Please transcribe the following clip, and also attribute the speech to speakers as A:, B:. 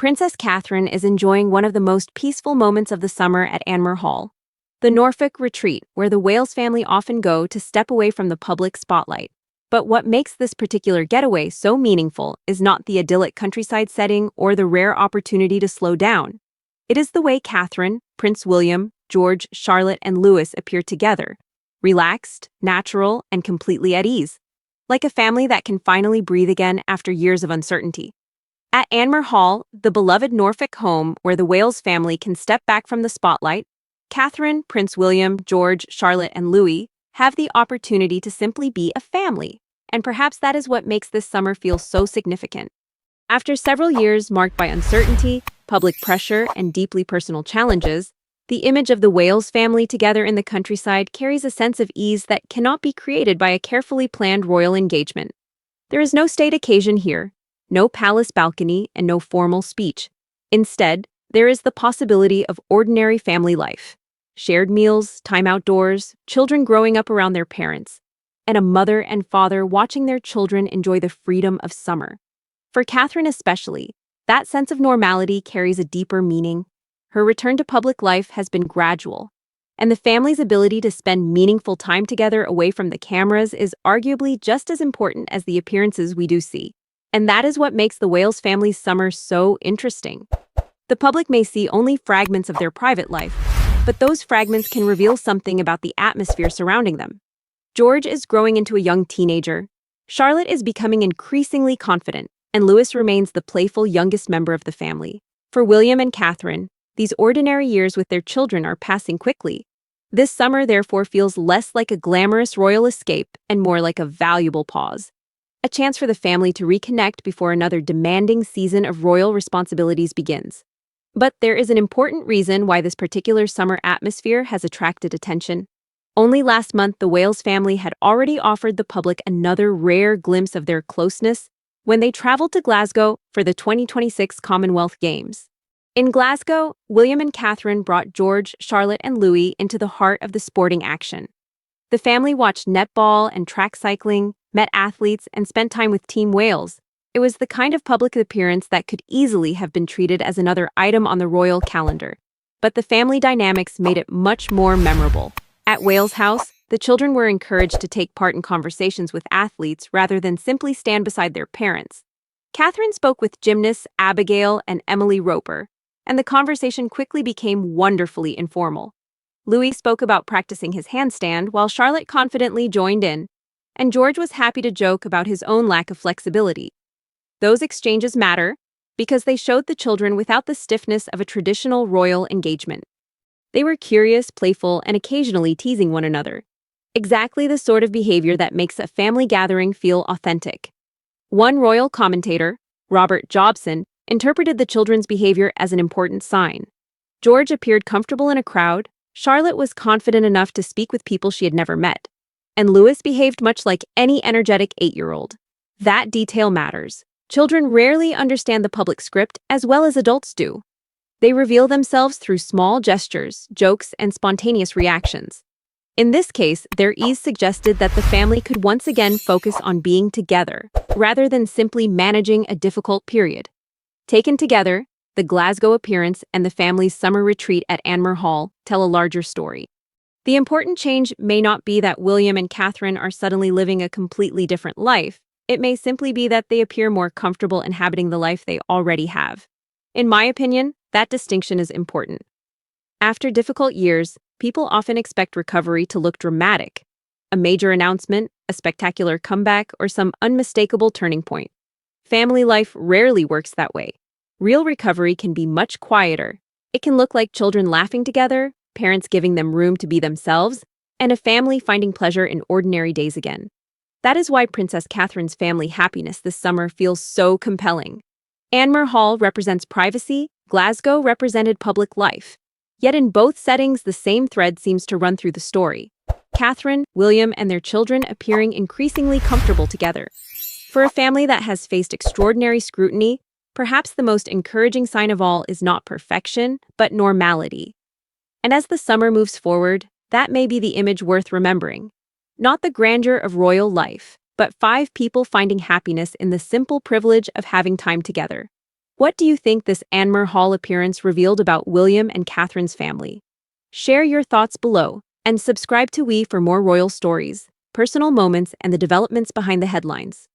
A: Princess Catherine is enjoying one of the most peaceful moments of the summer at Anmer Hall, the Norfolk retreat where the Wales family often go to step away from the public spotlight. But what makes this particular getaway so meaningful is not the idyllic countryside setting or the rare opportunity to slow down. It is the way Catherine, Prince William, George, Charlotte, and Louis appear together, relaxed, natural, and completely at ease, like a family that can finally breathe again after years of uncertainty. At Anmer Hall, the beloved Norfolk home where the Wales family can step back from the spotlight, Catherine, Prince William, George, Charlotte, and Louis have the opportunity to simply be a family, and perhaps that is what makes this summer feel so significant. After several years marked by uncertainty, public pressure, and deeply personal challenges, the image of the Wales family together in the countryside carries a sense of ease that cannot be created by a carefully planned royal engagement. There is no state occasion here, no palace balcony, and no formal speech. Instead, there is the possibility of ordinary family life. Shared meals, time outdoors, children growing up around their parents, and a mother and father watching their children enjoy the freedom of summer. For Catherine especially, that sense of normality carries a deeper meaning. Her return to public life has been gradual, and the family's ability to spend meaningful time together away from the cameras is arguably just as important as the appearances we do see. And that is what makes the Wales family's summer so interesting. The public may see only fragments of their private life, but those fragments can reveal something about the atmosphere surrounding them. George is growing into a young teenager, Charlotte is becoming increasingly confident, and Louis remains the playful youngest member of the family. For William and Catherine, these ordinary years with their children are passing quickly. This summer therefore feels less like a glamorous royal escape and more like a valuable pause. A chance for the family to reconnect before another demanding season of royal responsibilities begins. But there is an important reason why this particular summer atmosphere has attracted attention. Only last month, the Wales family had already offered the public another rare glimpse of their closeness when they traveled to Glasgow for the 2026 Commonwealth Games. In Glasgow, William and Catherine brought George, Charlotte, and Louis into the heart of the sporting action. The family watched netball and track cycling, met athletes, and spent time with Team Wales. It was the kind of public appearance that could easily have been treated as another item on the royal calendar. But the family dynamics made it much more memorable. At Wales House, the children were encouraged to take part in conversations with athletes rather than simply stand beside their parents. Catherine spoke with gymnasts Abigail and Emily Roper, and the conversation quickly became wonderfully informal. Louis spoke about practicing his handstand while Charlotte confidently joined in, and George was happy to joke about his own lack of flexibility. Those exchanges matter because they showed the children without the stiffness of a traditional royal engagement. They were curious, playful, and occasionally teasing one another. Exactly the sort of behavior that makes a family gathering feel authentic. One royal commentator, Robert Jobson, interpreted the children's behavior as an important sign. George appeared comfortable in a crowd, Charlotte was confident enough to speak with people she had never met, and Louis behaved much like any energetic 8-year-old. That detail matters. Children rarely understand the public script as well as adults do. They reveal themselves through small gestures, jokes, and spontaneous reactions. In this case, their ease suggested that the family could once again focus on being together, rather than simply managing a difficult period. Taken together, the Glasgow appearance and the family's summer retreat at Anmer Hall tell a larger story. The important change may not be that William and Catherine are suddenly living a completely different life. It may simply be that they appear more comfortable inhabiting the life they already have. In my opinion, that distinction is important. After difficult years, people often expect recovery to look dramatic. A major announcement, a spectacular comeback, or some unmistakable turning point. Family life rarely works that way. Real recovery can be much quieter. It can look like children laughing together, parents giving them room to be themselves, and a family finding pleasure in ordinary days again. That is why Princess Catherine's family happiness this summer feels so compelling. Anmer Hall represents privacy, Glasgow represented public life. Yet in both settings, the same thread seems to run through the story. Catherine, William, and their children appearing increasingly comfortable together. For a family that has faced extraordinary scrutiny, perhaps the most encouraging sign of all is not perfection, but normality. And as the summer moves forward, that may be the image worth remembering. Not the grandeur of royal life, but 5 people finding happiness in the simple privilege of having time together. What do you think this Anmer Hall appearance revealed about William and Catherine's family? Share your thoughts below, and subscribe to We for more royal stories, personal moments, and the developments behind the headlines.